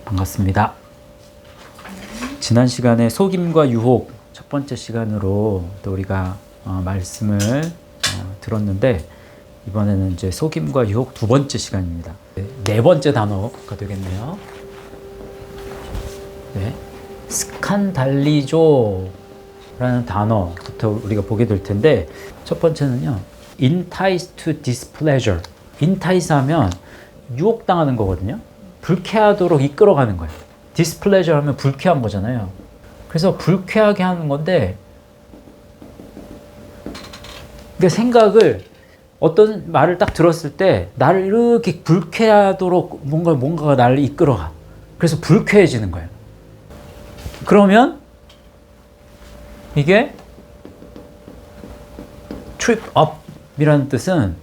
반갑습니다. 지난 시간에 속임과 유혹 첫 번째 시간으로 또 우리가 말씀을 들었는데, 이번에는 이제 속임과 유혹 두 번째 시간입니다. 네 번째 단어가 되겠네요. 네. 스칸달리조라는 단어부터 우리가 보게 될 텐데, 첫 번째는요, entice to displeasure. entice 하면 유혹당하는 거거든요. 불쾌하도록 이끌어가는 거예요. displeasure 하면 불쾌한 거잖아요. 그래서 불쾌하게 하는 건데, 그 생각을, 어떤 말을 딱 들었을 때 나를 이렇게 불쾌하도록 뭔가가 나를 이끌어가. 그래서 불쾌해지는 거예요. 그러면 이게 trip up이라는 뜻은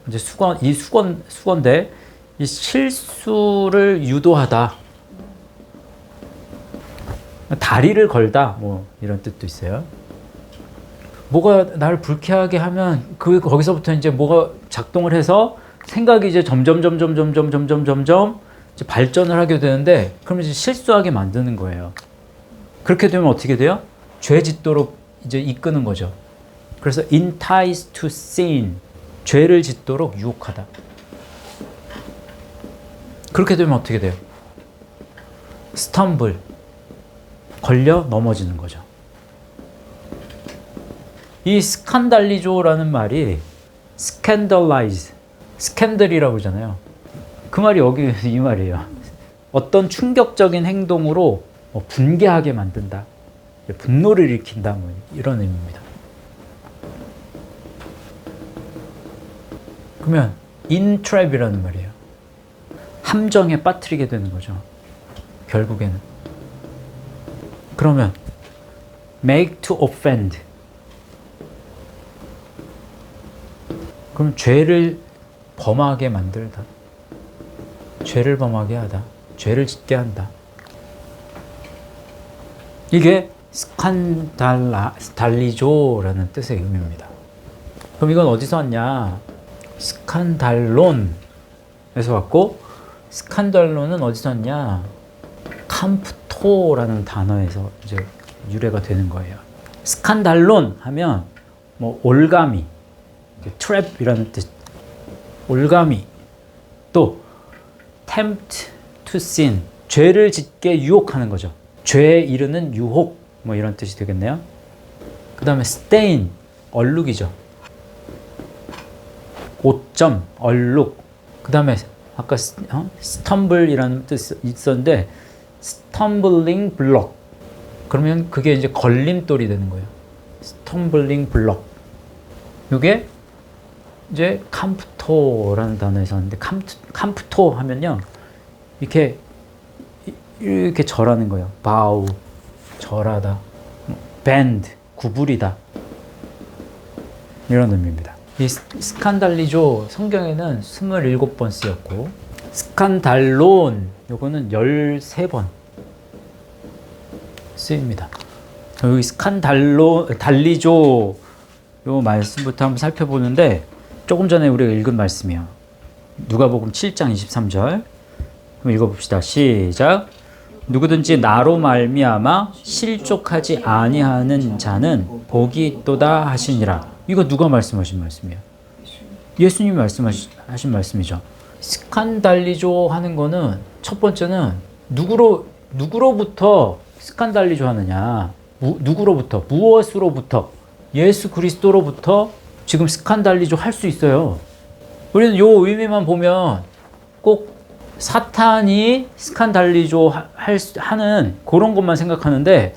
이제 수건데, 이 실수를 유도하다, 다리를 걸다, 뭐 이런 뜻도 있어요. 뭐가 나를 불쾌하게 하면 거기서부터 이제 뭐가 작동을 해서 생각이 이제 점점 이제 발전을 하게 되는데, 그러면 이제 실수하게 만드는 거예요. 그렇게 되면 어떻게 돼요? 죄 짓도록 이제 이끄는 거죠. 그래서 entice to sin, 죄를 짓도록 유혹하다. 그렇게 되면 어떻게 돼요? stumble, 걸려 넘어지는 거죠. 이 스칸달리조라는 말이 scandalize, 스캔들이라고 하잖아요. 그 말이 여기 이 말이에요. 어떤 충격적인 행동으로 분개하게 만든다, 분노를 일으킨다, 뭐 이런 의미입니다. 그러면 entrap이라는 말이에요. 함정에 빠뜨리게 되는 거죠, 결국에는. 그러면 make to offend, 그럼 죄를 범하게 만들다, 죄를 범하게 하다, 죄를 짓게 한다. 이게 스칸달리조라는 뜻의 의미입니다. 그럼 이건 어디서 왔냐? 스칸달론에서 왔고, 스칸달론은 어디서 왔냐? 캄프토라는 단어에서 이제 유래가 되는 거예요. 스칸달론 하면 뭐 올가미, 트랩이라는 뜻, 올가미. 또 tempt to sin, 죄를 짓게 유혹하는 거죠. 죄에 이르는 유혹, 뭐 이런 뜻이 되겠네요. 그 다음에 stain, 얼룩이죠. 오점, 얼룩. 그 다음에 아까 stumble이라는 뜻이 있었는데, stumbling block. 그러면 그게 이제 걸림돌이 되는 거예요. stumbling block. 이게 이제 캄프토라는 단어에서 왔는데, 캄프토 하면요, 이렇게 절하는 거예요. bow, 절하다. bend, 구부리다, 이런 의미입니다. 이 스칸달리조 성경에는 27번 쓰였고, 스칸달론 요거는 13번 쓰입니다. 여기 달리조 요 말씀부터 한번 살펴보는데, 조금 전에 우리가 읽은 말씀이요. 누가복음 7장 23절. 한번 읽어봅시다. 시작. 누구든지 나로 말미암아 실족하지 아니하는 자는 복이 있도다 하시니라. 이거 누가 말씀하신 말씀이에요? 예수님이 말씀하신 말씀이죠. 스칸달리조 하는 거는, 첫 번째는 누구로부터 스칸달리조 하느냐? 누구로부터? 무엇으로부터? 예수 그리스도로부터 지금 스칸달리조 할 수 있어요. 우리는 요 의미만 보면 꼭 사탄이 스칸달리조 하는 그런 것만 생각하는데,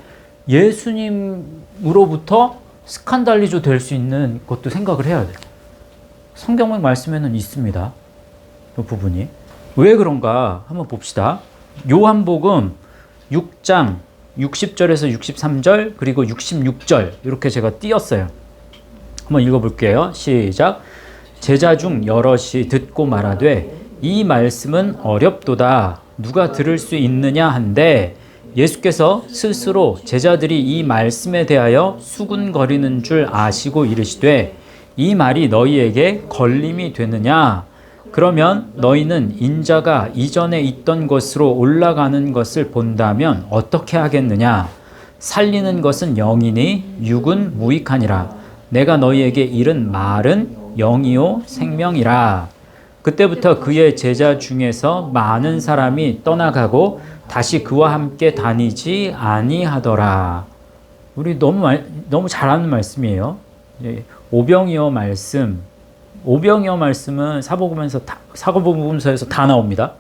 예수님으로부터 스칸달리조 될 수 있는 것도 생각을 해야 돼요. 성경 말씀에는 있습니다, 이 부분이. 왜 그런가 한번 봅시다. 요한복음 6장 60절에서 63절 그리고 66절 이렇게 제가 띄었어요. 한번 읽어볼게요. 시작. 제자 중 여럿이 듣고 말하되 이 말씀은 어렵도다, 누가 들을 수 있느냐 한데, 예수께서 스스로 제자들이 이 말씀에 대하여 수군거리는 줄 아시고 이르시되, 이 말이 너희에게 걸림이 되느냐? 그러면 너희는 인자가 이전에 있던 곳으로 올라가는 것을 본다면 어떻게 하겠느냐? 살리는 것은 영이니 육은 무익하니라. 내가 너희에게 이른 말은 영이요 생명이라. 그때부터 그의 제자 중에서 많은 사람이 떠나가고 다시 그와 함께 다니지 아니하더라. 우리 너무 잘 아는 말씀이에요. 오병이어 말씀. 오병이어 말씀은 사도복음서에서 다 나옵니다.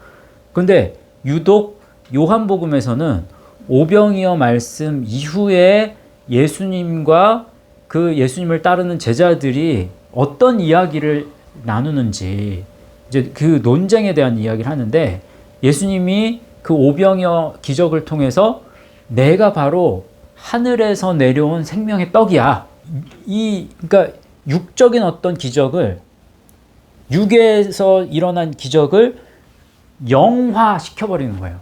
근데 유독 요한복음에서는 오병이어 말씀 이후에 예수님과 그 예수님을 따르는 제자들이 어떤 이야기를 나누는지 이제 그 논쟁에 대한 이야기를 하는데, 예수님이 그 오병이어 기적을 통해서 내가 바로 하늘에서 내려온 생명의 떡이야. 그러니까 육적인 어떤 기적을, 육에서 일어난 기적을 영화 시켜버리는 거예요.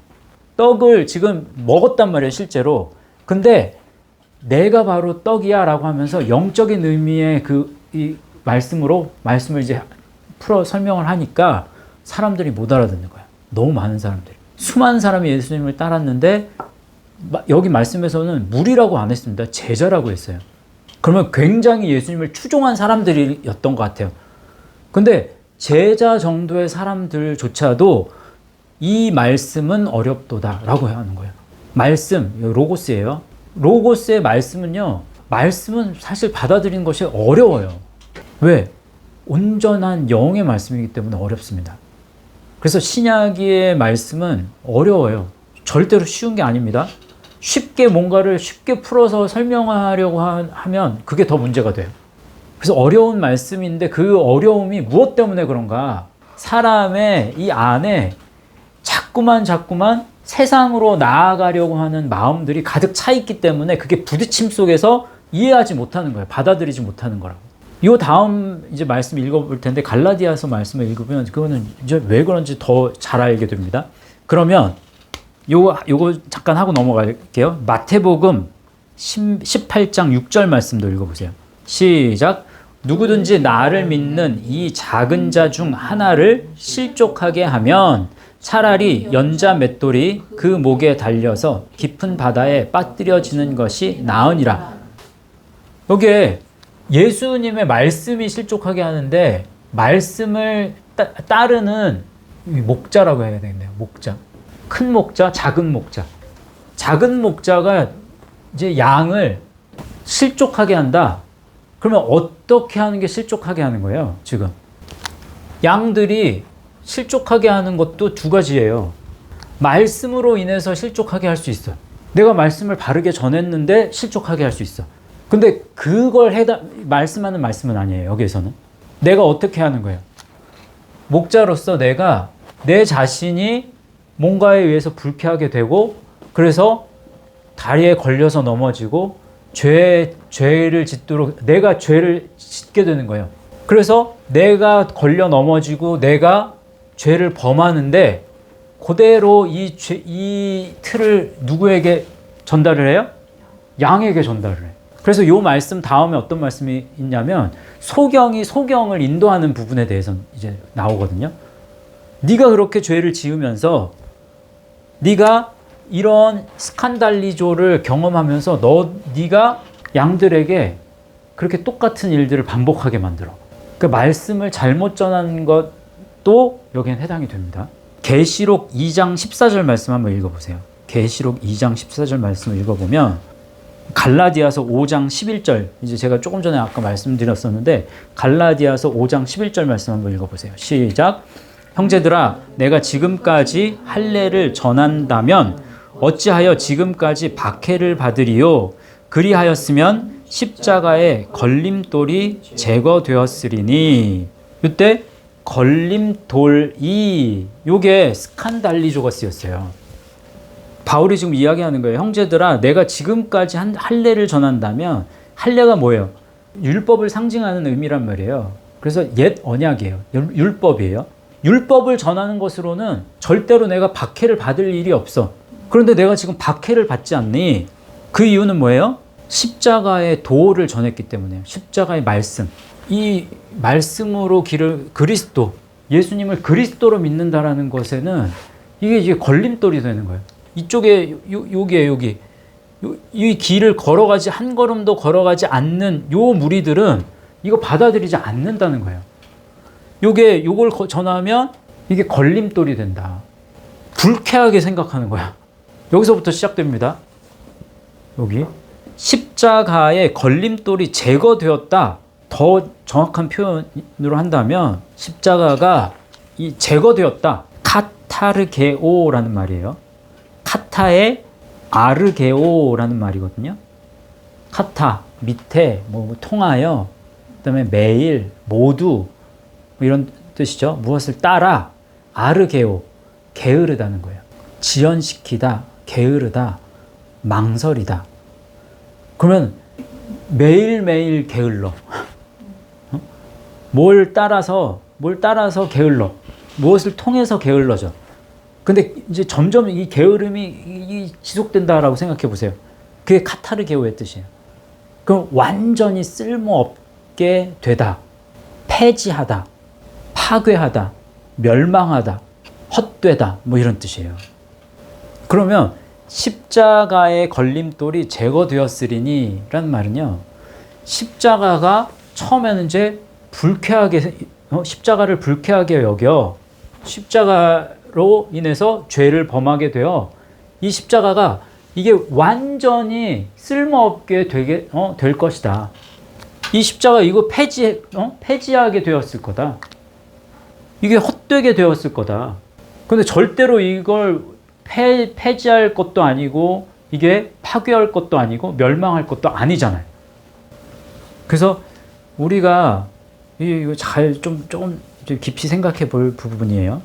떡을 지금 먹었단 말이에요, 실제로. 근데 내가 바로 떡이야 라고 하면서 영적인 의미의 이 말씀을 이제 풀어 설명을 하니까 사람들이 못 알아듣는 거야. 너무 많은 사람들이. 수많은 사람이 예수님을 따랐는데 여기 말씀에서는 무리라고 안 했습니다. 제자라고 했어요. 그러면 굉장히 예수님을 추종한 사람들이었던 것 같아요. 근데 제자 정도의 사람들조차도 이 말씀은 어렵도다 라고 하는 거예요. 말씀, 로고스예요. 로고스의 말씀은요, 말씀은 사실 받아들이는 것이 어려워요. 왜? 온전한 영의 말씀이기 때문에 어렵습니다. 그래서 신약의 말씀은 어려워요. 절대로 쉬운 게 아닙니다. 쉽게 뭔가를 쉽게 풀어서 설명하려고 하면 그게 더 문제가 돼요. 그래서 어려운 말씀인데 그 어려움이 무엇 때문에 그런가? 사람의 이 안에 자꾸만 세상으로 나아가려고 하는 마음들이 가득 차 있기 때문에 그게 부딪힘 속에서 이해하지 못하는 거예요. 받아들이지 못하는 거라고. 이 다음 이제 말씀 읽어볼 텐데, 갈라디아서 말씀을 읽으면 그거는 이제 왜 그런지 더 잘 알게 됩니다. 그러면 요거 잠깐 하고 넘어갈게요. 마태복음 18장 6절 말씀도 읽어보세요. 시작. 누구든지 나를 믿는 이 작은 자 중 하나를 실족하게 하면 차라리 연자 맷돌이 그 목에 달려서 깊은 바다에 빠뜨려지는 것이 나으니라. 여기에 예수님의 말씀이 실족하게 하는데, 말씀을 따르는 목자라고 해야 되겠네요. 목자. 큰 목자, 작은 목자. 작은 목자가 이제 양을 실족하게 한다. 그러면 어떻게 하는 게 실족하게 하는 거예요, 지금? 양들이 실족하게 하는 것도 두 가지예요. 말씀으로 인해서 실족하게 할 수 있어. 내가 말씀을 바르게 전했는데 실족하게 할 수 있어. 근데 그걸 말씀하는 말씀은 아니에요, 여기에서는. 내가 어떻게 하는 거예요? 목자로서 내가 내 자신이 뭔가에 의해서 불쾌하게 되고, 그래서 다리에 걸려서 넘어지고 죄를 짓도록 내가 죄를 짓게 되는 거예요. 그래서 내가 걸려 넘어지고 내가 죄를 범하는데, 그대로 이 틀을 누구에게 전달을 해요? 양에게 전달을 해요. 그래서 이 말씀 다음에 어떤 말씀이 있냐면, 소경을 인도하는 부분에 대해서 이제 나오거든요. 네가 그렇게 죄를 지으면서 네가 이런 스칸달리조를 경험하면서 네가 양들에게 그렇게 똑같은 일들을 반복하게 만들어. 그 말씀을 잘못 전하는 것도 여기엔 해당이 됩니다. 계시록 2장 14절 말씀 한번 읽어보세요. 계시록 2장 14절 말씀을 읽어보면, 갈라디아서 5장 11절, 이제 제가 조금 전에 아까 말씀드렸었는데 갈라디아서 5장 11절 말씀 한번 읽어보세요. 시작. 형제들아, 내가 지금까지 할례를 전한다면 어찌하여 지금까지 박해를 받으리요? 그리하였으면 십자가의 걸림돌이 제거되었으리니. 이때 걸림돌이, 요게 스칸달리조가 쓰였어요. 바울이 지금 이야기하는 거예요. 형제들아, 내가 지금까지 할례를 전한다면, 할례가 뭐예요? 율법을 상징하는 의미란 말이에요. 그래서 옛 언약이에요. 율법이에요. 율법을 전하는 것으로는 절대로 내가 박해를 받을 일이 없어. 그런데 내가 지금 박해를 받지 않니? 그 이유는 뭐예요? 십자가의 도를 전했기 때문이에요. 십자가의 말씀. 이 말씀으로 그리스도, 예수님을 그리스도로 믿는다라는 것에는 이게 이제 걸림돌이 되는 거예요. 이쪽에 여기에 여기 이 길을 걸어가지 한 걸음도 걸어가지 않는 요 무리들은 이거 받아들이지 않는다는 거예요. 요걸 전하면 이게 걸림돌이 된다. 불쾌하게 생각하는 거야. 여기서부터 시작됩니다. 여기 십자가의 걸림돌이 제거되었다. 더 정확한 표현으로 한다면 십자가가 이 제거되었다. 카타르게오라는 말이에요. 카타의 아르게오라는 말이거든요. 카타 밑에 뭐 통하여, 그다음에 매일 모두 뭐 이런 뜻이죠. 무엇을 따라. 아르게오 게으르다는 거예요. 지연시키다, 게으르다, 망설이다. 그러면 매일매일 게을러. 뭘 따라서 게을러. 무엇을 통해서 게을러져. 근데 이제 점점 이 게으름이 지속된다라고 생각해 보세요. 그게 카타르게오의 뜻이에요. 그럼 완전히 쓸모없게 되다, 폐지하다, 파괴하다, 멸망하다, 헛되다, 뭐 이런 뜻이에요. 그러면 십자가의 걸림돌이 제거되었으리니 라는 말은요, 십자가가 처음에는 이제 불쾌하게, 십자가를 불쾌하게 여겨 십자가로 인해서 죄를 범하게 되어 이 십자가가 이게 완전히 쓸모없게 될 것이다. 이 십자가 이거 폐지하게 되었을 거다. 이게 헛되게 되었을 거다. 근데 절대로 이걸 폐지할 것도 아니고 이게 파괴할 것도 아니고 멸망할 것도 아니잖아요. 그래서 우리가 이거 잘 조금 깊이 생각해 볼 부분이에요.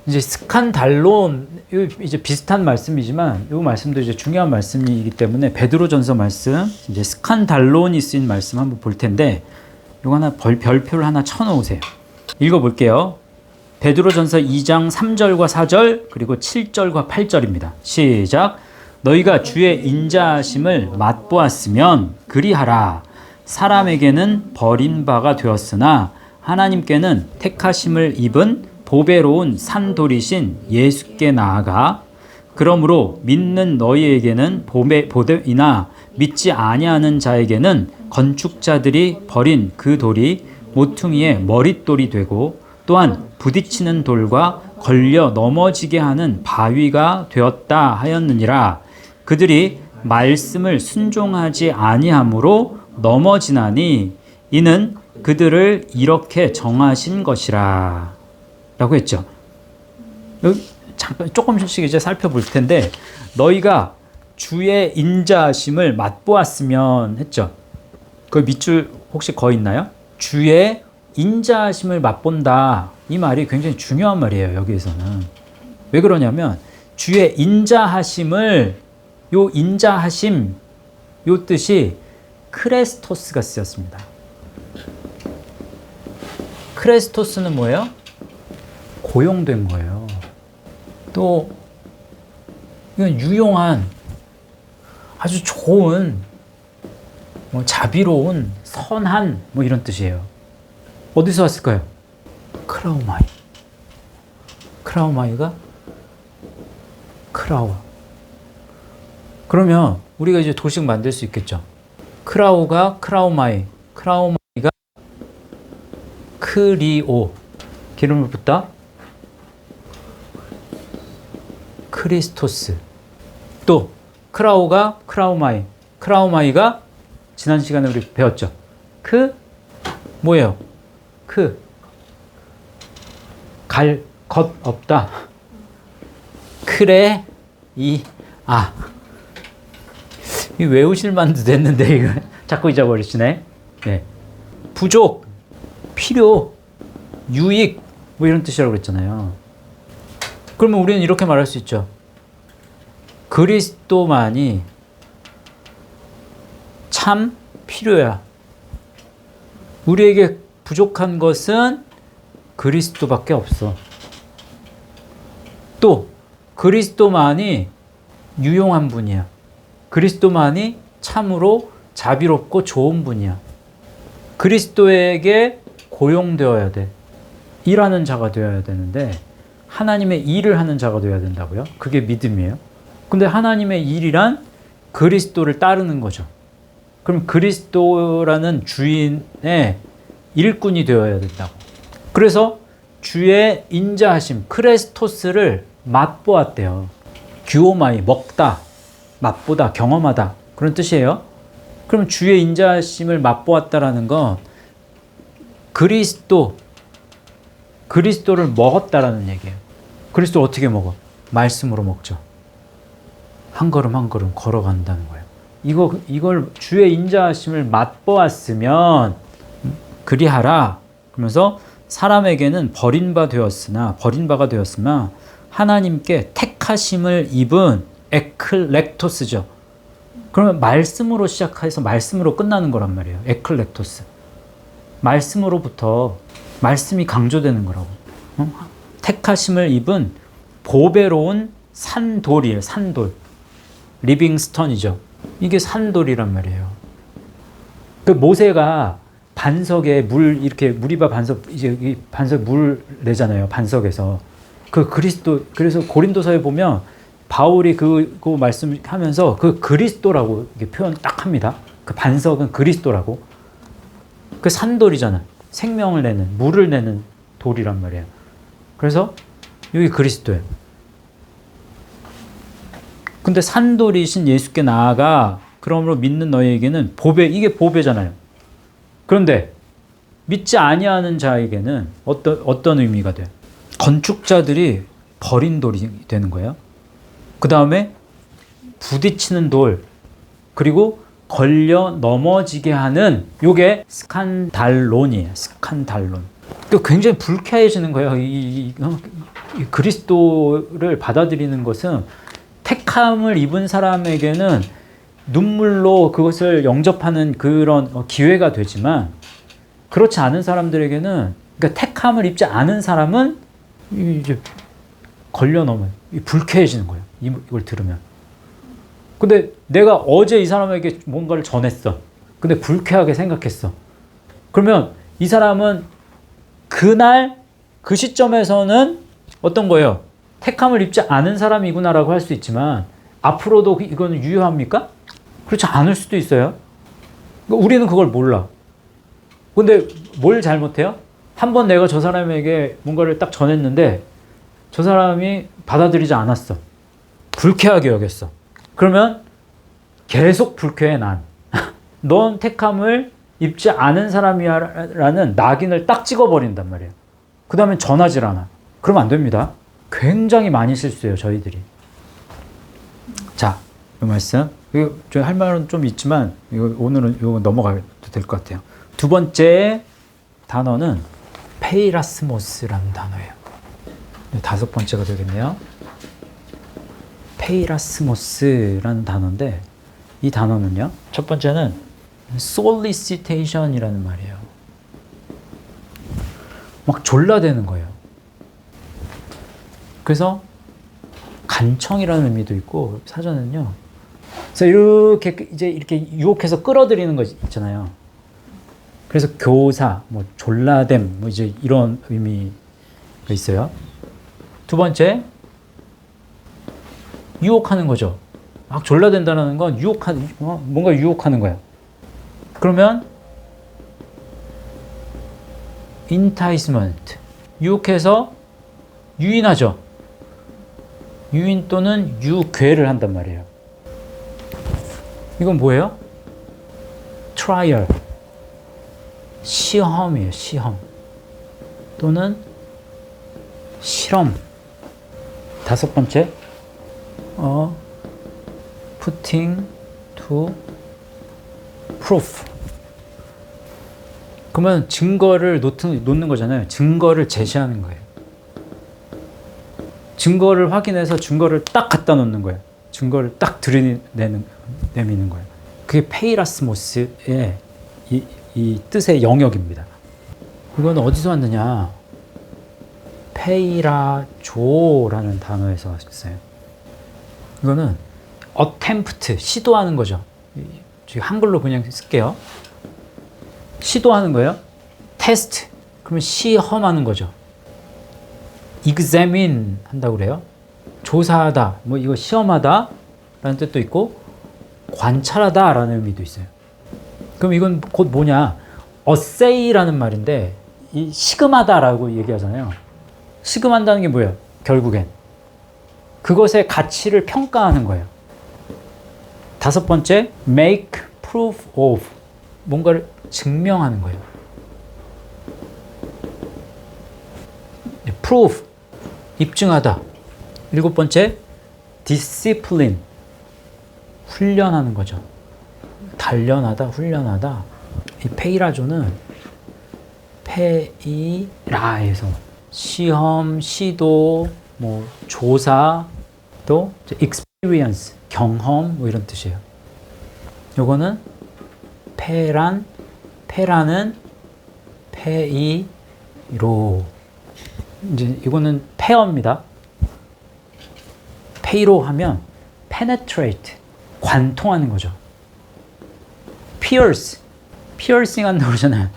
이제 스칸달론, 이제 비슷한 말씀이지만 이 말씀도 이제 중요한 말씀이기 때문에 베드로전서 말씀, 이제 스칸달론이 쓰인 말씀 한번 볼 텐데, 이거 하나 별표를 하나 쳐놓으세요. 읽어볼게요. 베드로전서 2장 3절과 4절 그리고 7절과 8절입니다. 시작. 너희가 주의 인자하심을 맛보았으면 그리하라. 사람에게는 버림바가 되었으나 하나님께는 택하심을 입은 보배로운 산돌이신 예수께 나아가, 그러므로 믿는 너희에게는 보배이나 믿지 아니하는 자에게는 건축자들이 버린 그 돌이 모퉁이의 머릿돌이 되고, 또한 부딪히는 돌과 걸려 넘어지게 하는 바위가 되었다 하였느니라. 그들이 말씀을 순종하지 아니함으로 넘어지나니 이는 그들을 이렇게 정하신 것이라 라고 했죠. 여기 잠깐 조금씩 이제 살펴볼 텐데, 너희가 주의 인자하심을 맛보았으면 했죠. 그 밑줄 혹시 거 있나요? 주의 인자하심을 맛본다. 이 말이 굉장히 중요한 말이에요. 여기에서는. 왜 그러냐면 주의 인자하심을, 요 인자하심, 요 뜻이 크레스토스가 쓰였습니다. 크레스토스는 뭐예요? 고용된 거예요. 또 이건 유용한, 아주 좋은, 뭐 자비로운, 선한, 뭐 이런 뜻이에요. 어디서 왔을까요? 크라우마이. 크라우마이가 크라우. 그러면 우리가 이제 도식 만들 수 있겠죠. 크라우가 크라우마이, 크라우마이가 크리오. 기름을 붓다. 크리스토스. 또 크라우가 크라우마이, 크라우마이가 지난 시간에 우리 배웠죠. 뭐예요? 갈 것 없다. 그래 이 외우실 만도 됐는데 이거 자꾸 잊어버리시네. 네. 부족, 필요, 유익, 뭐 이런 뜻이라고 그랬잖아요. 그러면 우리는 이렇게 말할 수 있죠. 그리스도만이 참 필요야. 우리에게 부족한 것은 그리스도밖에 없어. 또 그리스도만이 유용한 분이야. 그리스도만이 참으로 자비롭고 좋은 분이야. 그리스도에게 고용되어야 돼. 일하는 자가 되어야 되는데 하나님의 일을 하는 자가 되어야 된다고요? 그게 믿음이에요? 근데 하나님의 일이란 그리스도를 따르는 거죠. 그럼 그리스도라는 주인의 일꾼이 되어야 된다고. 그래서 주의 인자하심, 크레스토스를 맛보았대요. 규오마이, 먹다, 맛보다, 경험하다. 그런 뜻이에요. 그럼 주의 인자하심을 맛보았다라는 건 그리스도를 먹었다라는 얘기예요. 그리스도 어떻게 먹어? 말씀으로 먹죠. 한 걸음 한 걸음 걸어간다는 거예요. 이걸 주의 인자하심을 맛보았으면 그리하라. 그러면서 사람에게는 버린 바가 되었으나 하나님께 택하심을 입은 에클렉토스죠. 그러면 말씀으로 시작해서 말씀으로 끝나는 거란 말이에요. 에클렉토스. 말씀으로부터 말씀이 강조되는 거라고. 택하심을 입은 보배로운 산돌이에요. 산돌. 리빙스턴이죠. 이게 산돌이란 말이에요. 그 모세가 반석에 이렇게 무리바 반석, 이제 반석 물 내잖아요. 반석에서. 그래서 고린도서에 보면 바울이 그 말씀하면서 그 그리스도라고 이렇게 표현 딱 합니다. 그 반석은 그리스도라고. 그 산돌이잖아. 생명을 내는, 물을 내는 돌이란 말이에요. 그래서 여기 그리스도예요. 근데 산돌이신 예수께 나아가 그러므로 믿는 너희에게는 이게 보배잖아요. 그런데 믿지 아니하는 자에게는 어떤 의미가 돼요? 건축자들이 버린 돌이 되는 거예요. 그 다음에 부딪히는 돌, 그리고 걸려 넘어지게 하는 요게 스칸달론이에요. 스칸달론. 굉장히 불쾌해지는 거예요. 이 그리스도를 받아들이는 것은 택함을 입은 사람에게는 눈물로 그것을 영접하는 그런 기회가 되지만 그렇지 않은 사람들에게는, 그러니까 택함을 입지 않은 사람은 이제 걸려 넘어요. 불쾌해지는 거예요. 이걸 들으면. 근데 내가 어제 이 사람에게 뭔가를 전했어. 근데 불쾌하게 생각했어. 그러면 이 사람은 그날 그 시점에서는 어떤 거예요? 택함을 입지 않은 사람이구나라고 할 수 있지만 앞으로도 이거는 유효합니까? 그렇지 않을 수도 있어요. 우리는 그걸 몰라. 근데 뭘 잘못해요? 한번 내가 저 사람에게 뭔가를 딱 전했는데 저 사람이 받아들이지 않았어. 불쾌하게 여겼어. 그러면 계속 불쾌해 난. 넌 택함을 입지 않은 사람이야라는 낙인을 딱 찍어버린단 말이에요. 그 다음에 전하질 않아. 그러면 안 됩니다. 굉장히 많이 실수해요, 저희들이. 자, 이 말씀. 저 할 말은 좀 있지만 오늘은 이거 넘어가도 될 것 같아요. 두 번째 단어는 페이라스모스라는 단어예요. 다섯 번째가 되겠네요. 페이라스모스라는 단어인데 이 단어는요. 첫 번째는 sollicitation이라는 말이에요. 막 졸라대는 거예요. 그래서 간청이라는 의미도 있고 사전은요. 그래서 이렇게 유혹해서 끌어들이는 거 있잖아요. 그래서 교사, 졸라댐, 이제 이런 의미가 있어요. 두 번째, 유혹하는 거죠. 막 졸라댄다는 건 뭔가 유혹하는 거야. 그러면 enticement, 유혹해서 유인하죠. 유인 또는 유괴를 한단 말이에요. 이건 뭐예요? trial, 시험이에요. 시험 또는 실험. 다섯 번째, putting to proof. 그러면 증거를 놓는 거잖아요. 증거를 제시하는 거예요. 증거를 확인해서 증거를 딱 갖다 놓는 거예요. 증거를 딱 내미는 거예요. 그게 페이라스모스의 이 뜻의 영역입니다. 이건 어디서 왔느냐? 페이라조라는 단어에서 왔어요. 이거는 attempt, 시도하는 거죠. 한글로 그냥 쓸게요. 시도하는 거예요. 테스트, 그러면 시험하는 거죠. examine 한다고 그래요. 조사하다, 뭐 이거 시험하다 라는 뜻도 있고 관찰하다 라는 의미도 있어요. 그럼 이건 곧 뭐냐? assay라는 말인데 이 시금하다라고 얘기하잖아요. 시금한다는 게 뭐예요? 결국엔 그것의 가치를 평가하는 거예요. 다섯 번째, make proof of, 뭔가를 증명하는 거예요. proof, 입증하다. 일곱 번째, discipline, 훈련하는 거죠. 단련하다, 훈련하다. 이 페이라조는 페이라에서 시험, 시도, 뭐 조사, 또 experience, 경험 뭐 이런 뜻이에요. 요거는 페라는 페이로, 이제 이거는 페어입니다. 페이로 하면 penetrate, 관통하는 거죠. piercing 한다고 그러잖아요.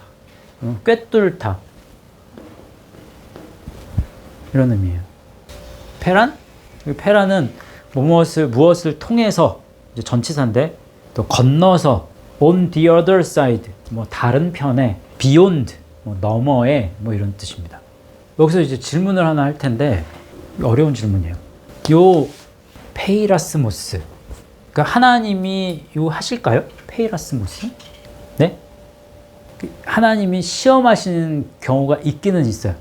꿰뚫다. 이런 의미예요. 페란은 무엇을 통해서, 이제 전치사인데, 또 건너서, on the other side, 뭐 다른 편에, beyond, 뭐 너머에, 뭐 이런 뜻입니다. 여기서 이제 질문을 하나 할 텐데, 어려운 질문이에요. 요 페이라스모스, 그러니까 하나님이 요 하실까요? 페이라스모스? 네? 하나님이 시험하시는 경우가 있기는 있어요.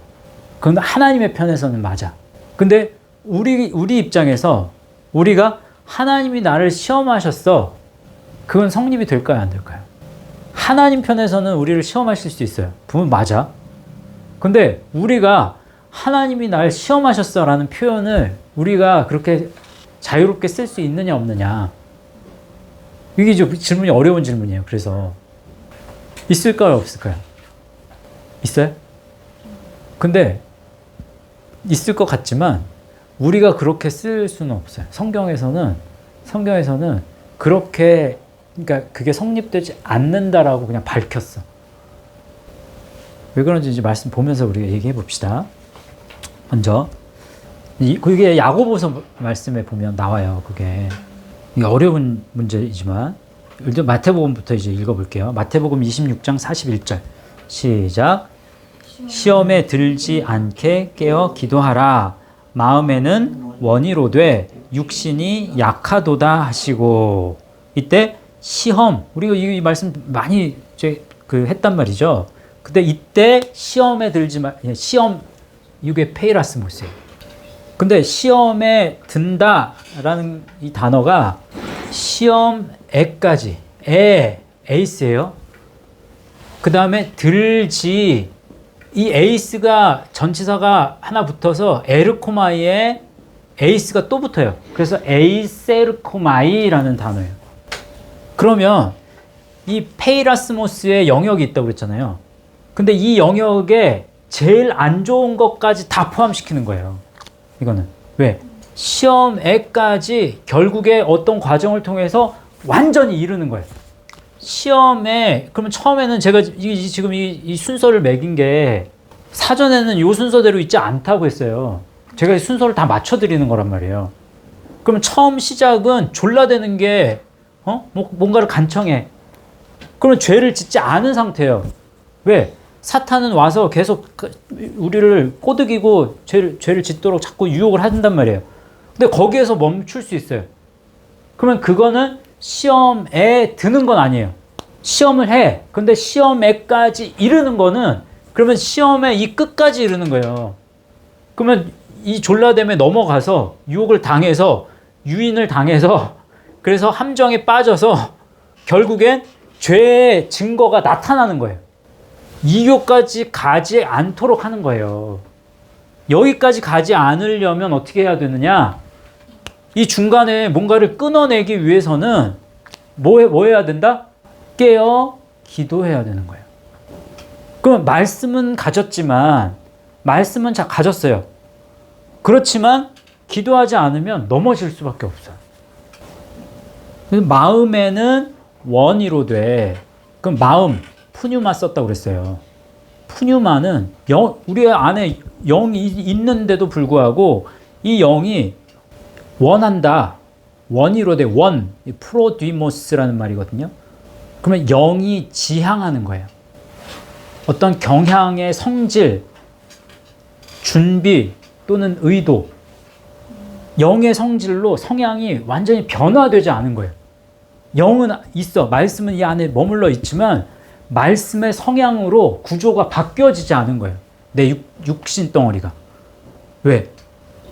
그건 하나님의 편에서는 맞아. 근데 우리 입장에서 우리가 하나님이 나를 시험하셨어, 그건 성립이 될까요? 안 될까요? 하나님 편에서는 우리를 시험하실 수 있어요. 보면 맞아. 근데 우리가 하나님이 날 시험하셨어 라는 표현을 우리가 그렇게 자유롭게 쓸 수 있느냐 없느냐, 이게 질문이 어려운 질문이에요. 그래서 있을까요 없을까요? 있어요? 근데 있을 것 같지만 우리가 그렇게 쓸 수는 없어요. 성경에서는 그렇게, 그러니까 그게 성립되지 않는다라고 그냥 밝혔어. 왜 그런지 이제 말씀 보면서 우리가 얘기해 봅시다. 먼저 그게 야고보서 말씀에 보면 나와요. 그게 어려운 문제이지만 일단 마태복음부터 이제 읽어볼게요. 마태복음 26장 41절 시작. 시험에 들지 않게 깨어 기도하라. 마음에는 원이로되 육신이 약하도다 하시고. 이때 시험, 우리가 이 말씀 많이 이제 했단 말이죠. 근데 이때 시험에 들지 말, 시험, 이게 페이라스모스예요. 근데 시험에 든다라는 이 단어가 시험에까지, 에이스예요. 그 다음에 들지, 이 에이스가 전치사가 하나 붙어서 에르코마이에 에이스가 또 붙어요. 그래서 에이세르코마이라는 단어예요. 그러면 이 페이라스모스의 영역이 있다고 그랬잖아요. 근데 이 영역에 제일 안 좋은 것까지 다 포함시키는 거예요. 이거는 왜? 시험에까지 결국에 어떤 과정을 통해서 완전히 이루는 거예요. 시험에, 그러면 처음에는 제가 지금 이 순서를 매긴 게 사전에는 이 순서대로 있지 않다고 했어요. 제가 이 순서를 다 맞춰드리는 거란 말이에요. 그러면 처음 시작은 졸라대는 게, 뭔가를 간청해. 그러면 죄를 짓지 않은 상태예요. 왜? 사탄은 와서 계속 우리를 꼬드기고 죄를 짓도록 자꾸 유혹을 한단 말이에요. 근데 거기에서 멈출 수 있어요. 그러면 그거는 시험에 드는 건 아니에요. 시험을 해. 근데 시험에까지 이르는 거는, 그러면 시험에 이 끝까지 이르는 거예요. 그러면 이 졸라됨에 넘어가서 유혹을 당해서, 유인을 당해서, 그래서 함정에 빠져서 결국엔 죄의 증거가 나타나는 거예요. 이교까지 가지 않도록 하는 거예요. 여기까지 가지 않으려면 어떻게 해야 되느냐? 이 중간에 뭔가를 끊어내기 위해서는 뭐 해야 된다? 깨어 기도해야 되는 거예요. 그럼 말씀은 가졌지만, 말씀은 가졌어요. 그렇지만 기도하지 않으면 넘어질 수밖에 없어요. 마음에는 원이로 돼. 그럼 마음, 푸뉴마 썼다고 그랬어요. 푸뉴마는 우리 안에 영이 있는데도 불구하고 이 영이 원한다. 원이로 돼 원. 프로디모스라는 말이거든요. 그러면 영이 지향하는 거예요. 어떤 경향의 성질, 준비 또는 의도. 영의 성질로 성향이 완전히 변화되지 않은 거예요. 영은 있어. 말씀은 이 안에 머물러 있지만 말씀의 성향으로 구조가 바뀌어지지 않은 거예요. 내 육신 덩어리가. 왜?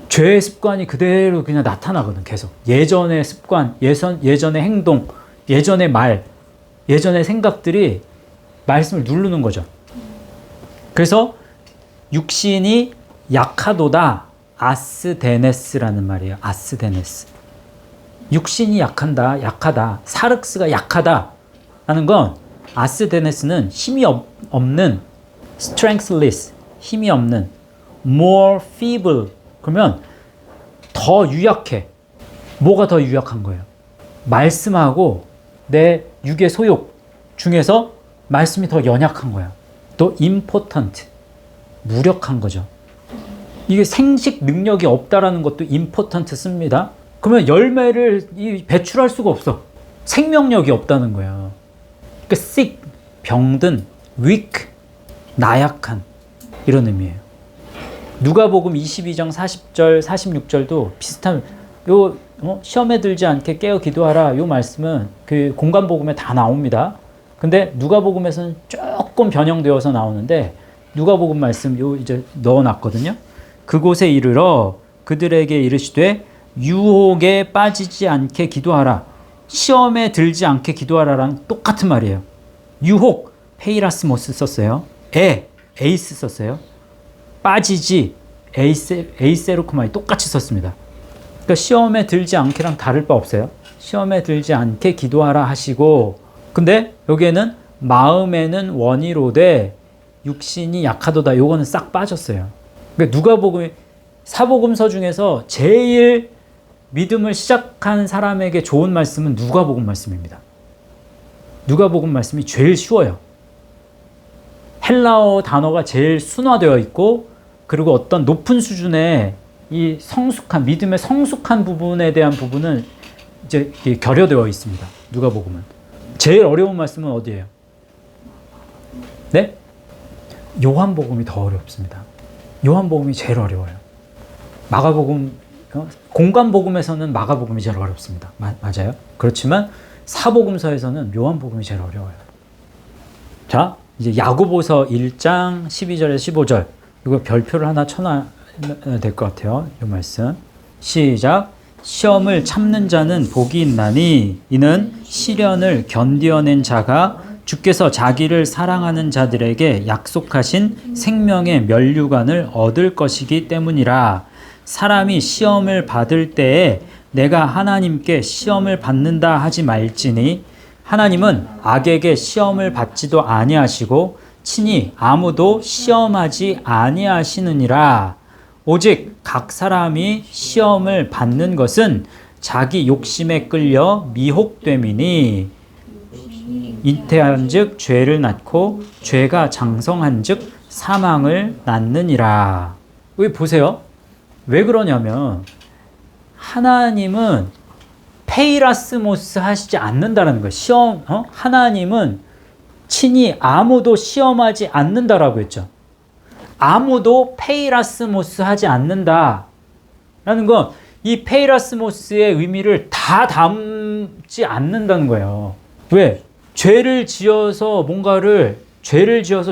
죄의 습관이 그대로 그냥 나타나거든. 계속. 예전의 습관, 예전의 행동, 예전의 말, 예전의 생각들이 말씀을 누르는 거죠. 그래서 육신이 약하도다. 아스데네스라는 말이에요. 아스데네스. 육신이 약하다. 사륵스가 약하다. 라는 건 아스데네스는 힘이 없는, strengthless, 힘이 없는, more feeble. 그러면 더 유약해. 뭐가 더 유약한 거예요? 말씀하고 내 육의 소욕 중에서 말씀이 더 연약한 거야. 또 impotent, 무력한 거죠. 이게 생식 능력이 없다라는 것도 impotent 씁니다. 그러면 열매를 배출할 수가 없어. 생명력이 없다는 거야. 그러니까 sick, 병든, weak, 나약한 이런 의미예요. 누가복음 22장 40절, 46절도 비슷한 시험에 들지 않게 깨어 기도하라. 요 말씀은 그 공간복음에 다 나옵니다. 근데 누가복음에서는 조금 변형되어서 나오는데 누가복음 말씀 요 이제 넣어놨거든요. 그곳에 이르러 그들에게 이르시되 유혹에 빠지지 않게 기도하라. 시험에 들지 않게 기도하라랑 똑같은 말이에요. 유혹, 페이라스모스 썼어요. 에이스 썼어요. 빠지지, 에이세로코마이 똑같이 썼습니다. 그러니까 시험에 들지 않게랑 다를 바 없어요. 시험에 들지 않게 기도하라 하시고, 근데 여기에는 마음에는 원이로되 육신이 약하도다. 요거는 싹 빠졌어요. 그러니까 누가복음, 사복음서 중에서 제일 믿음을 시작한 사람에게 좋은 말씀은 누가복음 말씀입니다. 누가복음 말씀이 제일 쉬워요. 헬라어 단어가 제일 순화되어 있고, 그리고 어떤 높은 수준의 이 성숙한, 믿음의 성숙한 부분에 대한 부분은 이제 결여되어 있습니다. 누가복음은. 제일 어려운 말씀은 어디예요? 네? 요한복음이 더 어렵습니다. 요한복음이 제일 어려워요. 마가복음, 공간복음에서는 마가복음이 제일 어렵습니다. 맞아요. 그렇지만 사복음서에서는 요한복음이 제일 어려워요. 자, 이제 야고보서 1장 12절에서 15절. 이거 별표를 하나 쳐놔야 될 것 같아요. 이 말씀. 시작. 시험을 참는 자는 복이 있나니 이는 시련을 견디어낸 자가 주께서 자기를 사랑하는 자들에게 약속하신 생명의 면류관을 얻을 것이기 때문이라. 사람이 시험을 받을 때에 내가 하나님께 시험을 받는다 하지 말지니 하나님은 악에게 시험을 받지도 아니하시고 친히 아무도 시험하지 아니하시느니라. 오직 각 사람이 시험을 받는 것은 자기 욕심에 끌려 미혹됨이니 잉태한즉 죄를 낳고 죄가 장성한즉 사망을 낳느니라. 여기 보세요. 왜 그러냐면 하나님은 페이라스모스 하시지 않는다라는 거예요. 하나님은 친히 아무도 시험하지 않는다라고 했죠. 아무도 페이라스모스 하지 않는다라는 건 이 페이라스모스의 의미를 다 담지 않는다는 거예요. 왜? 죄를 지어서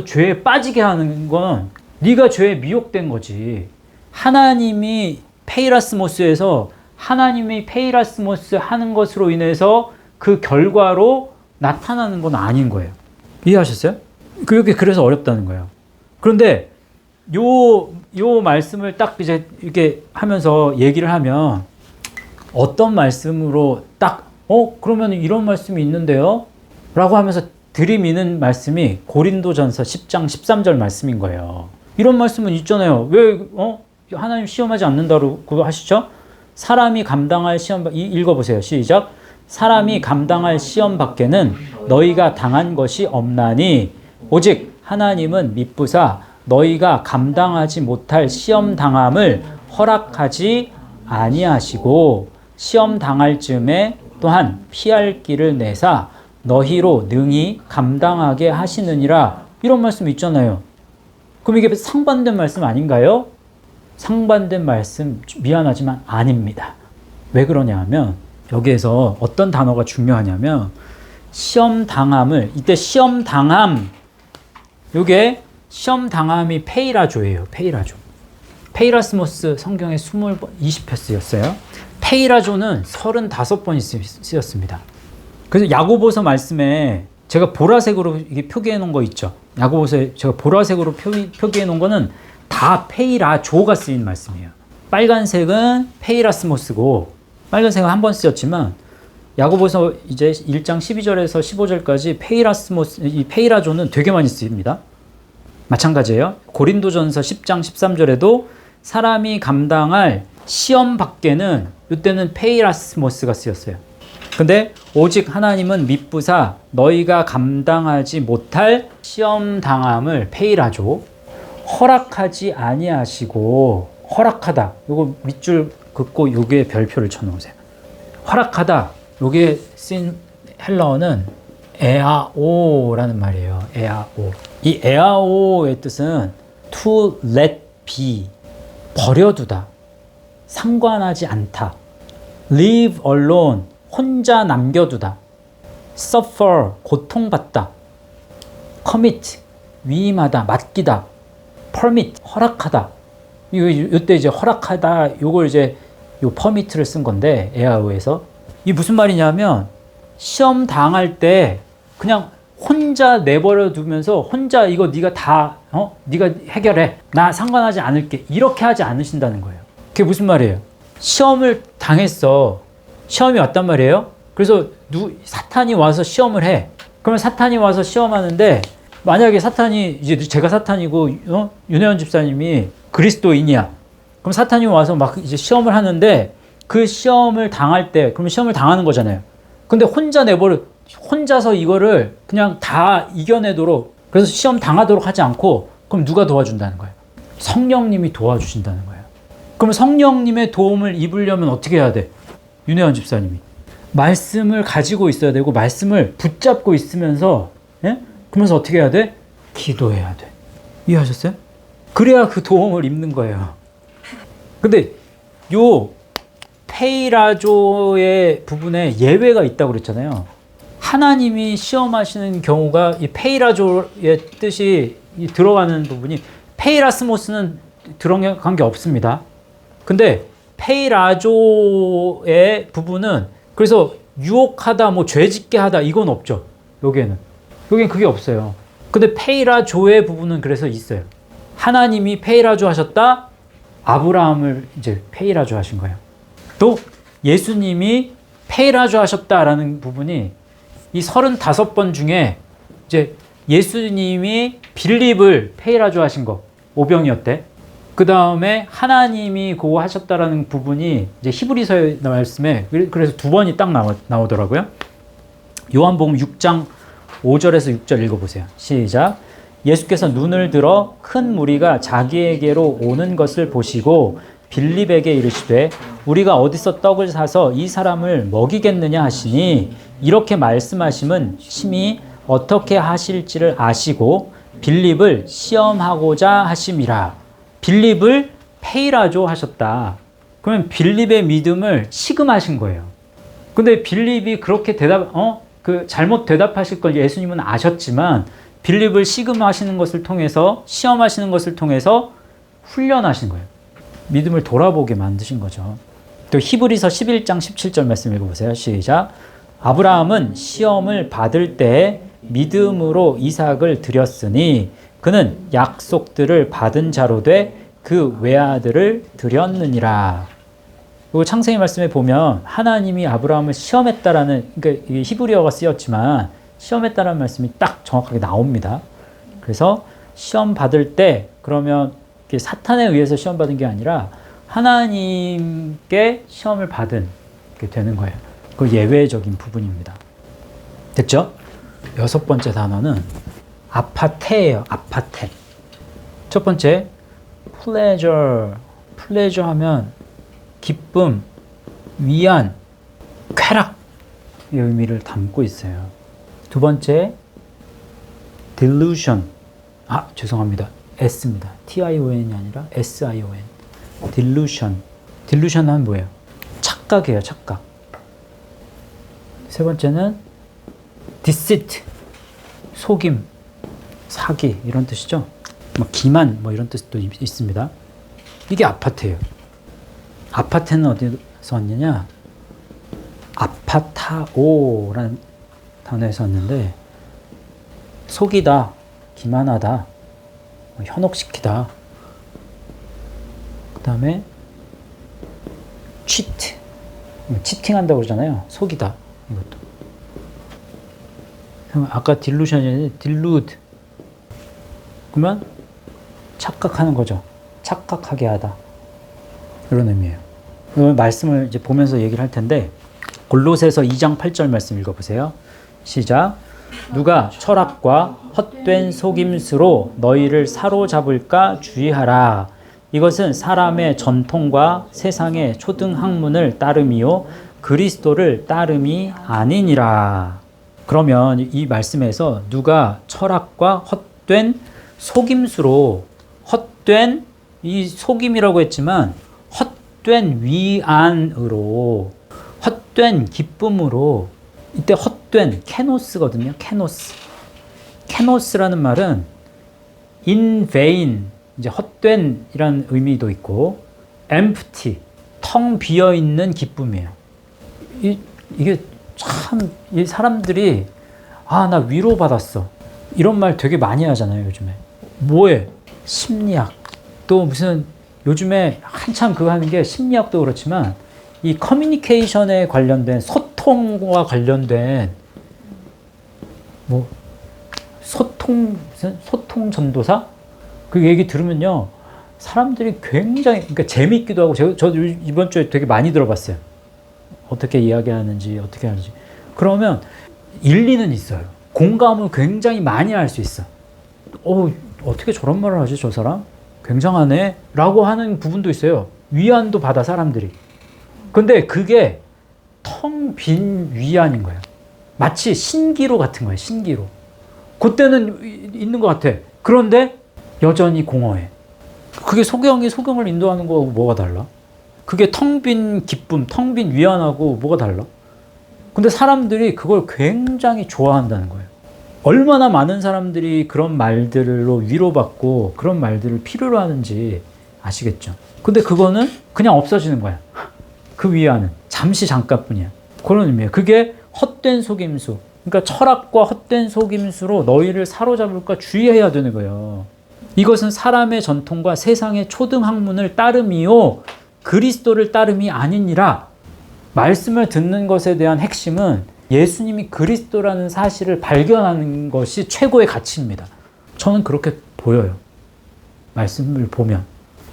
죄에 빠지게 하는 건 네가 죄에 미혹된 거지. 하나님이 페이라스모스 하는 것으로 인해서 그 결과로 나타나는 건 아닌 거예요. 이해하셨어요? 그래서 어렵다는 거예요. 그런데 요 말씀을 딱 이제 이렇게 하면서 얘기를 하면 어떤 말씀으로 딱 그러면 이런 말씀이 있는데요? 라고 하면서 들이미는 말씀이 고린도전서 10장 13절 말씀인 거예요. 이런 말씀은 있잖아요. 왜 하나님 시험하지 않는다고 하시죠? 사람이 감당할 시험, 읽어보세요. 시작. 사람이 감당할 시험 밖에는 너희가 당한 것이 없나니 오직 하나님은 미쁘사 너희가 감당하지 못할 시험 당함을 허락하지 아니하시고 시험 당할 즈음에 또한 피할 길을 내사 너희로 능히 감당하게 하시느니라. 이런 말씀 있잖아요. 그럼 이게 상반된 말씀 아닌가요? 상반된 말씀 미안하지만 아닙니다. 왜 그러냐 하면 여기에서 어떤 단어가 중요하냐면 시험 당함을, 이때 시험 당함, 요게 시험 당함이 페이라조예요. 페이라조. 페이라스모스 성경에 20회 쓰였어요. 페이라조는 35번 쓰였습니다. 그래서 야고보서 말씀에 제가 보라색으로 이게 표기해 놓은 거 있죠. 야고보서에 제가 보라색으로 표기해 놓은 거는 다 페이라조가 쓰인 말씀이에요. 빨간색은 페이라스모스고, 빨간색은 한 번 쓰였지만 야고보서 이제 1장 12절에서 15절까지 페이라스모스, 이 페이라조는 되게 많이 쓰입니다. 마찬가지예요. 고린도전서 10장 13절에도 사람이 감당할 시험 밖에는 이때는 페이라스모스가 쓰였어요. 근데 오직 하나님은 미쁘사 너희가 감당하지 못할 시험 당함을 페이라조 허락하지 아니하시고, 허락하다 요거 밑줄 긋고 요게 별표를 쳐놓으세요. 허락하다 요게 쓴 헬라어는 에아오라는 말이에요. 에아오. 이 에아오의 뜻은 to let be, 버려두다, 상관하지 않다. leave alone, 혼자 남겨두다. suffer, 고통받다. commit, 위임하다, 맡기다. permit, 허락하다. 이때 이제 허락하다 요걸 이제 요 permit를 쓴 건데 에아오에서 이 무슨 말이냐면 시험 당할 때 그냥 혼자 내버려 두면서 혼자 이거 네가 다 네가 해결해, 나 상관하지 않을게, 이렇게 하지 않으신다는 거예요. 그게 무슨 말이에요? 시험을 당했어. 시험이 왔단 말이에요. 그래서 사탄이 와서 시험을 해. 그러면 사탄이 와서 시험하는데 만약에 사탄이 이제 제가 사탄이고 윤혜원 집사님이 그리스도인이야. 그럼 사탄이 와서 막 이제 시험을 하는데 그 시험을 당할 때 그러면 시험을 당하는 거잖아요. 근데 혼자서 이거를 그냥 다 이겨내도록, 그래서 시험 당하도록 하지 않고 그럼 누가 도와준다는 거예요? 성령님이 도와주신다는 거예요. 그럼 성령님의 도움을 입으려면 어떻게 해야 돼? 윤혜원 집사님이 말씀을 가지고 있어야 되고 말씀을 붙잡고 있으면서 그러면서 어떻게 해야 돼? 기도해야 돼. 이해하셨어요? 그래야 그 도움을 입는 거예요. 근데 요 페이라조의 부분에 예외가 있다고 그랬잖아요. 하나님이 시험하시는 경우가 이 페이라조의 뜻이 들어가는 부분이, 페이라스모스는 들어간 게 없습니다. 근데 페이라조의 부분은 그래서 유혹하다, 뭐 죄짓게 하다 이건 없죠. 여기는 그게 없어요. 근데 페이라조의 부분은 그래서 있어요. 하나님이 페이라조 하셨다. 아브라함을 이제 페이라조 하신 거예요. 또 예수님이 페이라조 하셨다라는 부분이 이 35번 중에 이제 예수님이 빌립을 페이라조 하신 거, 오병이었대. 그 다음에 하나님이 그거 하셨다라는 부분이 이제 히브리서의 말씀에 그래서 2번이 딱 나오더라고요. 요한복음 6장 5절에서 6절 읽어보세요. 시작. 예수께서 눈을 들어 큰 무리가 자기에게로 오는 것을 보시고 빌립에게 이르시되 우리가 어디서 떡을 사서 이 사람을 먹이겠느냐 하시니, 이렇게 말씀하심은 심히 어떻게 하실지를 아시고 빌립을 시험하고자 하심이라. 빌립을 페이라조 하셨다. 그러면 빌립의 믿음을 시금하신 거예요. 근데 빌립이 그렇게 잘못 대답하실 걸 예수님은 아셨지만 빌립을 시금하시는 것을 통해서, 시험하시는 것을 통해서 훈련하신 거예요. 믿음을 돌아보게 만드신 거죠. 또 히브리서 11장 17절 말씀 읽어보세요. 시작. 아브라함은 시험을 받을 때 믿음으로 이삭을 드렸으니 그는 약속들을 받은 자로 돼 그 외아들을 드렸느니라. 그리고 창세기 말씀에 보면 하나님이 아브라함을 시험했다라는, 그러니까 이게 히브리어가 쓰였지만 시험했다라는 말씀이 딱 정확하게 나옵니다. 그래서 시험 받을 때 그러면 사탄에 의해서 시험 받은 게 아니라 하나님께 시험을 받은 게 되는 거예요. 그 예외적인 부분입니다. 됐죠? 6번째 단어는 아파테예요. 아파테. 첫 번째 pleasure 하면 기쁨, 위안, 쾌락의 의미를 담고 있어요. 두 번째 delusion. 죄송합니다. S입니다. T-I-O-N이 아니라 S-I-O-N. delusion은 뭐예요? 착각이에요. 착각. 세 번째는 deceit. 속임, 사기 이런 뜻이죠. 기만 이런 뜻도 있습니다. 이게 아파트예요. 아파트는 어디서 왔느냐? 아파타오라는 단어에서 왔는데 속이다, 기만하다, 현혹시키다. 그 다음에 cheat, 치팅한다고 그러잖아요. 속이다 이것도. 아까 delusion이 delude. 그러면 착각하는 거죠. 착각하게 하다. 이런 의미예요. 오늘 말씀을 이제 보면서 얘기를 할 텐데 골로새서 2장 8절 말씀 읽어보세요. 시작. 누가 철학과 헛된 속임수로 너희를 사로잡을까 주의하라. 이것은 사람의 전통과 세상의 초등학문을 따름이요 그리스도를 따름이 아니니라. 그러면 이 말씀에서 누가 철학과 헛된 속임수로, 헛된 이 속임이라고 했지만 헛된 위안으로, 헛된 기쁨으로, 이때 헛된 케노스거든요. 케노스라는 말은 in vain, 이제 헛된이라는 의미도 있고 empty, 텅 비어 있는 기쁨이에요. 이게 참 이 사람들이 나 위로받았어 이런 말 되게 많이 하잖아요. 요즘에 뭐해? 심리학. 또 무슨 요즘에 한참 그거 하는 게 심리학도 그렇지만 이 커뮤니케이션에 관련된 소통과 관련된 소통 전도사? 그 얘기 들으면요 사람들이 굉장히 그러니까 재밌기도 하고 저도 이번 주에 되게 많이 들어봤어요. 어떻게 이야기하는지 어떻게 하는지. 그러면 일리는 있어요. 공감을 굉장히 많이 할 수 있어. 어떻게 저런 말을 하지 저 사람? 굉장하네 라고 하는 부분도 있어요. 위안도 받아 사람들이. 근데 그게 텅 빈 위안인 거예요. 마치 신기루 같은 거예요. 신기루. 그때는 있는 것 같아. 그런데 여전히 공허해. 그게 소경을 인도하는 거하고 뭐가 달라? 그게 텅 빈 기쁨, 텅 빈 위안하고 뭐가 달라? 근데 사람들이 그걸 굉장히 좋아한다는 거예요. 얼마나 많은 사람들이 그런 말들로 위로받고 그런 말들을 필요로 하는지 아시겠죠? 근데 그거는 그냥 없어지는 거야. 그 위안은 잠시 잠깐뿐이야. 그런 의미예요. 그게 헛된 속임수. 그러니까 철학과 헛된 속임수로 너희를 사로잡을까 주의해야 되는 거예요. 이것은 사람의 전통과 세상의 초등학문을 따름이요 그리스도를 따름이 아니니라. 말씀을 듣는 것에 대한 핵심은 예수님이 그리스도라는 사실을 발견하는 것이 최고의 가치입니다. 저는 그렇게 보여요. 말씀을 보면.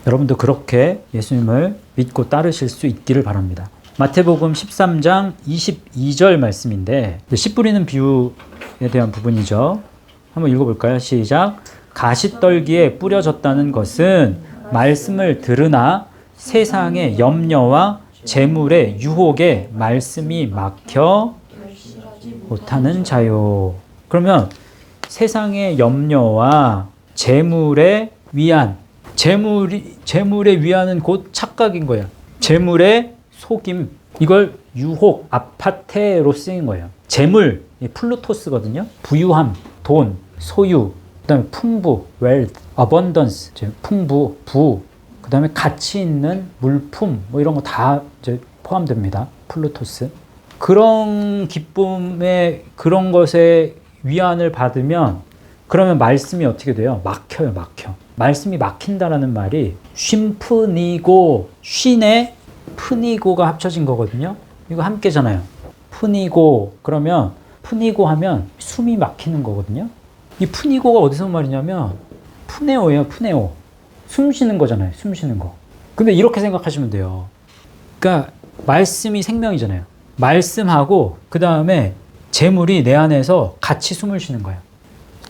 여러분도 그렇게 예수님을 믿고 따르실 수 있기를 바랍니다. 마태복음 13장 22절 말씀인데 씨 뿌리는 비유에 대한 부분이죠. 한번 읽어볼까요? 시작. 가시떨기에 뿌려졌다는 것은 말씀을 들으나 세상의 염려와 재물의 유혹에 말씀이 막혀 못하는 자요. 그러면 세상의 염려와 재물의 위안, 재물의 위안은 곧 착각인 거예요. 재물의 속임, 이걸 유혹, 아파테로 쓰인 거예요. 재물, 플루토스거든요. 부유함, 돈, 소유, 그 다음에 풍부, wealth, abundance, 풍부, 그 다음에 가치 있는 물품, 이런 거 다 포함됩니다. 플루토스. 그런 기쁨에, 그런 것에 위안을 받으면, 그러면 말씀이 어떻게 돼요? 막혀요. 말씀이 막힌다라는 말이 쉼프니고, 쉰에 프니고가 합쳐진 거거든요. 이거 함께잖아요. 프니고, 그러면 프니고 하면 숨이 막히는 거거든요. 이 프니고가 어디서 온 말이냐면 푸네오예요. 푸네오. 숨 쉬는 거잖아요. 숨 쉬는 거. 근데 이렇게 생각하시면 돼요. 그러니까 말씀이 생명이잖아요. 말씀하고 그 다음에 재물이 내 안에서 같이 숨을 쉬는 거예요.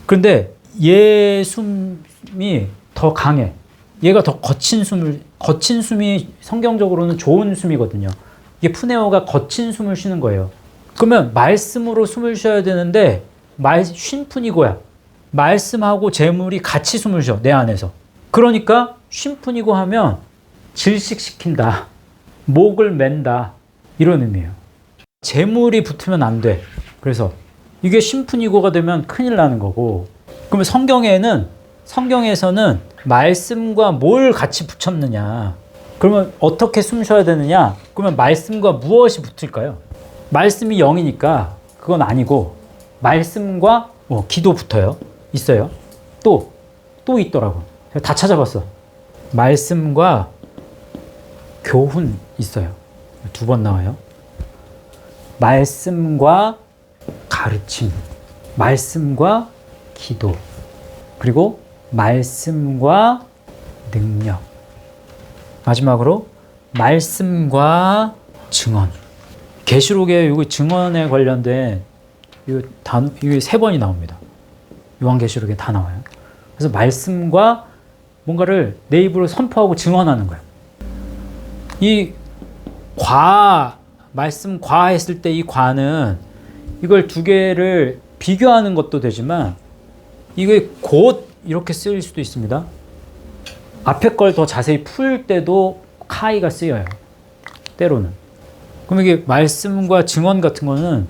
그런데 얘 숨이 더 강해. 얘가 더 거친 숨이 성경적으로는 좋은 숨이거든요. 이게 푸네오가 거친 숨을 쉬는 거예요. 그러면 말씀으로 숨을 쉬어야 되는데 쉼푸니고야. 말씀하고 재물이 같이 숨을 쉬어, 내 안에서. 그러니까 쉼푸니고 하면 질식시킨다, 목을 맨다, 이런 의미예요. 재물이 붙으면 안 돼. 그래서 이게 쉼푸니고가 되면 큰일 나는 거고. 그러면 성경에서는 말씀과 뭘 같이 붙였느냐? 그러면 어떻게 숨 쉬어야 되느냐? 그러면 말씀과 무엇이 붙을까요? 말씀이 0이니까 그건 아니고, 말씀과 기도 붙어요. 있어요. 또 있더라고. 다 찾아봤어. 말씀과 교훈 있어요. 2번 나와요. 말씀과 가르침, 말씀과 기도, 그리고 말씀과 능력, 마지막으로 말씀과 증언. 계시록에 이거 증언에 관련된 이게 3번이 나옵니다. 요한계시록에 다 나와요. 그래서 말씀과 뭔가를 내 입으로 선포하고 증언하는 거예요. 이 말씀 했을 때 이 과는 이걸 두 개를 비교하는 것도 되지만 이게 곧 이렇게 쓰일 수도 있습니다. 앞에 걸 더 자세히 풀 때도 카이가 쓰여요. 때로는. 그럼 이게 말씀과 증언 같은 거는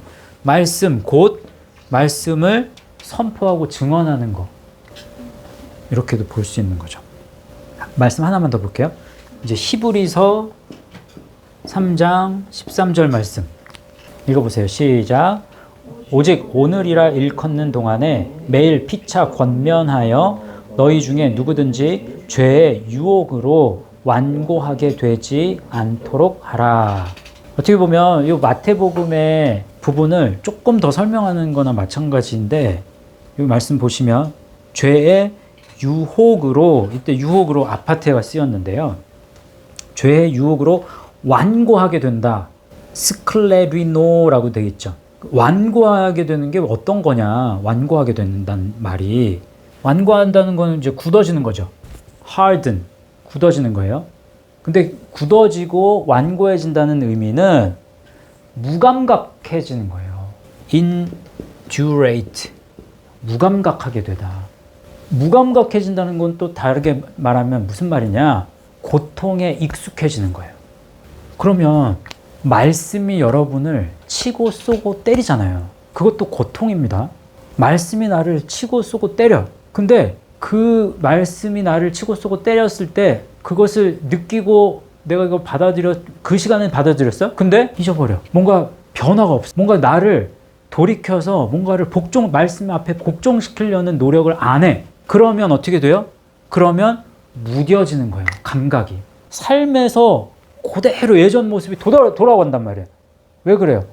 곧 말씀을 선포하고 증언하는 거. 이렇게도 볼 수 있는 거죠. 말씀 하나만 더 볼게요. 이제 히브리서 3장 13절 말씀 읽어보세요. 시작. 오직 오늘이라 일컫는 동안에 매일 피차 권면하여 너희 중에 누구든지 죄의 유혹으로 완고하게 되지 않도록 하라. 어떻게 보면 이 마태복음의 부분을 조금 더 설명하는 거나 마찬가지인데, 이 말씀 보시면 죄의 유혹으로, 이때 유혹으로 아파트가 쓰였는데요. 죄의 유혹으로 완고하게 된다. 스클레리노라고 되어 있죠. 완고하게 되는 게 어떤 거냐? 완고하게 된다는 말이, 완고한다는 거는 이제 굳어지는 거죠. harden, 굳어지는 거예요. 근데 굳어지고 완고해진다는 의미는 무감각해지는 거예요. indurate, 무감각하게 되다. 무감각해진다는 건 또 다르게 말하면 무슨 말이냐? 고통에 익숙해지는 거예요. 그러면 말씀이 여러분을 치고 쏘고 때리잖아요. 그것도 고통입니다. 말씀이 나를 치고 쏘고 때려. 근데 그 말씀이 나를 치고 쏘고 때렸을 때 그것을 느끼고 내가 이걸 그 시간에 받아들였어? 근데 잊어버려. 뭔가 변화가 없어. 뭔가 나를 돌이켜서 뭔가를 말씀 앞에 복종시키려는 노력을 안 해. 그러면 어떻게 돼요? 그러면 무뎌지는 거예요. 감각이. 삶에서 그대로 예전 모습이 돌아간단 말이에요. 왜 그래요?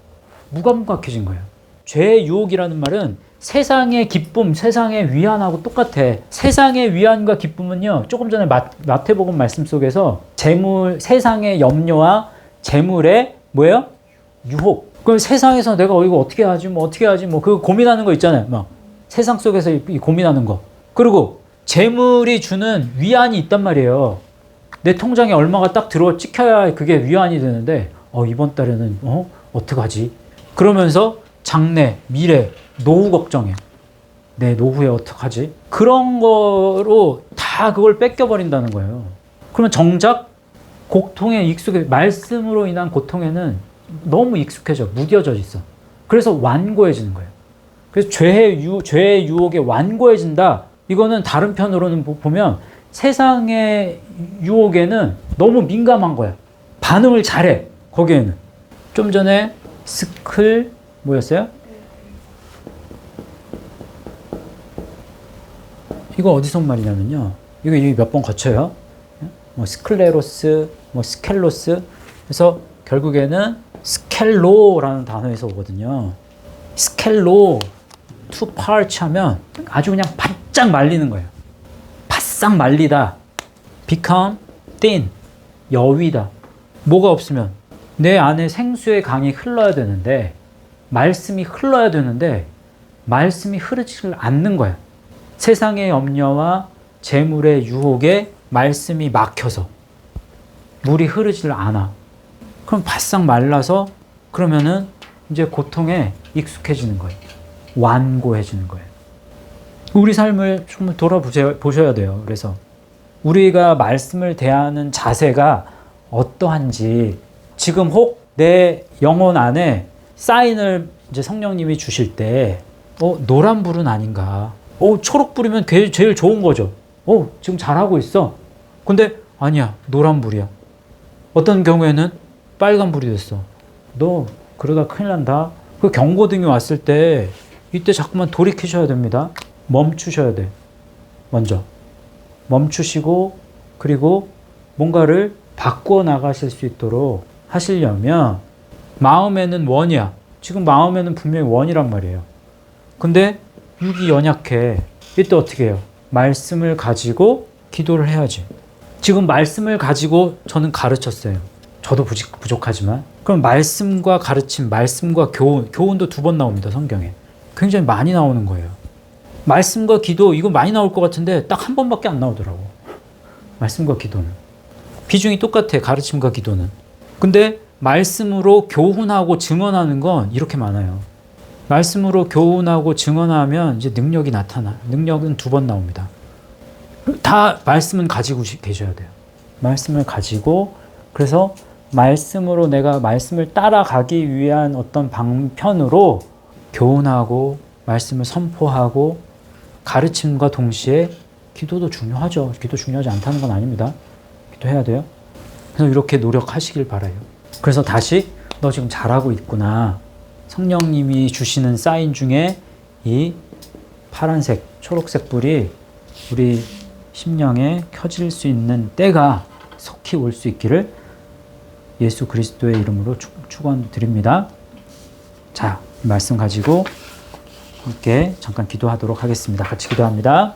무감각해진 거예요. 죄의 유혹이라는 말은 세상의 기쁨, 세상의 위안하고 똑같아. 세상의 위안과 기쁨은요, 조금 전에 마태복음 말씀 속에서 세상의 염려와 재물의 뭐예요? 유혹. 그럼 세상에서 내가 이거 어떻게 하지, 그 고민하는 거 있잖아요. 막 세상 속에서 고민하는 거. 그리고 재물이 주는 위안이 있단 말이에요. 내 통장에 얼마가 딱 찍혀야 그게 위안이 되는데, 이번 달에는 어떡하지? 그러면서 장래, 미래, 노후 걱정해. 내 노후에 어떡하지? 그런 거로 다 그걸 뺏겨버린다는 거예요. 그러면 정작 고통에 말씀으로 인한 고통에는 너무 익숙해져, 무뎌져 있어. 그래서 완고해지는 거예요. 그래서 죄의 유혹에 완고해진다. 이거는 다른 편으로는 보면 세상의 유혹에는 너무 민감한 거야. 반응을 잘해, 거기에는. 좀 전에 뭐였어요? 이거 어디서 말이냐면요. 이거 몇 번 거쳐요. 스클레로스, 스켈로스. 그래서 결국에는 스켈로라는 단어에서 오거든요. 스켈로, to parch 하면 아주 그냥 바짝 말리는 거예요. 바싹 말리다. become thin, 여위다. 뭐가 없으면 내 안에 생수의 강이 흘러야 되는데, 말씀이 흘러야 되는데 말씀이 흐르지 않는 거야. 세상의 염려와 재물의 유혹에 말씀이 막혀서 물이 흐르질 않아. 그럼 바싹 말라서 그러면은 이제 고통에 익숙해지는 거예요. 완고해지는 거예요. 우리 삶을 좀 돌아보셔야 돼요. 그래서 우리가 말씀을 대하는 자세가 어떠한지, 지금 혹 내 영혼 안에 사인을 이제 성령님이 주실 때, 노란불은 아닌가. 초록불이면 제일 좋은 거죠. 지금 잘하고 있어. 근데 아니야, 노란불이야. 어떤 경우에는 빨간불이 됐어. 너 그러다 큰일 난다. 그 경고등이 왔을 때 이때 자꾸만 돌이키셔야 됩니다. 멈추셔야 돼. 먼저 멈추시고, 그리고 뭔가를 바꾸어 나가실 수 있도록 하시려면, 마음에는 원이야. 지금 마음에는 분명히 원이란 말이에요. 근데 육이 연약해. 이때 어떻게 해요? 말씀을 가지고 기도를 해야지. 지금 말씀을 가지고 저는 가르쳤어요. 저도 부족하지만. 그럼 말씀과 가르침, 말씀과 교훈도 2번 나옵니다. 성경에. 굉장히 많이 나오는 거예요. 말씀과 기도, 이거 많이 나올 것 같은데 딱 1번밖에 안 나오더라고. 말씀과 기도는. 비중이 똑같아, 가르침과 기도는. 근데 말씀으로 교훈하고 증언하는 건 이렇게 많아요. 말씀으로 교훈하고 증언하면 이제 능력이 나타나. 능력은 2번 나옵니다. 다 말씀은 가지고 계셔야 돼요. 말씀을 가지고, 그래서 말씀으로 내가 말씀을 따라가기 위한 어떤 방편으로 교훈하고 말씀을 선포하고 가르침과 동시에 기도도 중요하죠. 기도 중요하지 않다는 건 아닙니다. 기도해야 돼요. 그래서 이렇게 노력하시길 바라요. 그래서 다시 너 지금 잘하고 있구나. 성령님이 주시는 사인 중에 이 파란색, 초록색 불이 우리 심령에 켜질 수 있는 때가 속히 올 수 있기를 예수 그리스도의 이름으로 축원드립니다. 자, 이 말씀 가지고 함께 잠깐 기도하도록 하겠습니다. 같이 기도합니다.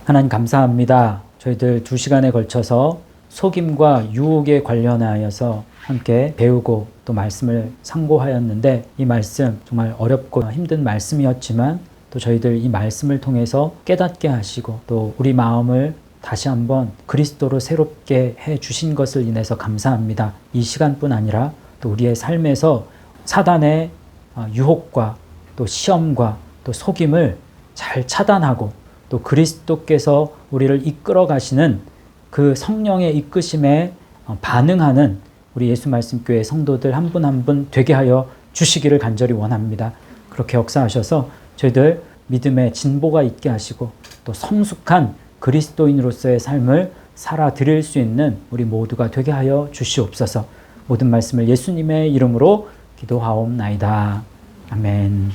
하나님 감사합니다. 저희들 2시간에 걸쳐서 속임과 유혹에 관련하여서 함께 배우고 또 말씀을 상고하였는데, 이 말씀 정말 어렵고 힘든 말씀이었지만 또 저희들 이 말씀을 통해서 깨닫게 하시고 또 우리 마음을 다시 한번 그리스도로 새롭게 해 주신 것을 인해서 감사합니다. 이 시간뿐 아니라 또 우리의 삶에서 사단의 유혹과 또 시험과 또 속임을 잘 차단하고 또 그리스도께서 우리를 이끌어 가시는 그 성령의 이끄심에 반응하는 우리 예수 말씀교회 성도들 한 분 한 분 되게 하여 주시기를 간절히 원합니다. 그렇게 역사하셔서 저희들 믿음의 진보가 있게 하시고 또 성숙한 그리스도인으로서의 삶을 살아드릴 수 있는 우리 모두가 되게 하여 주시옵소서. 모든 말씀을 예수님의 이름으로 기도하옵나이다. 아멘.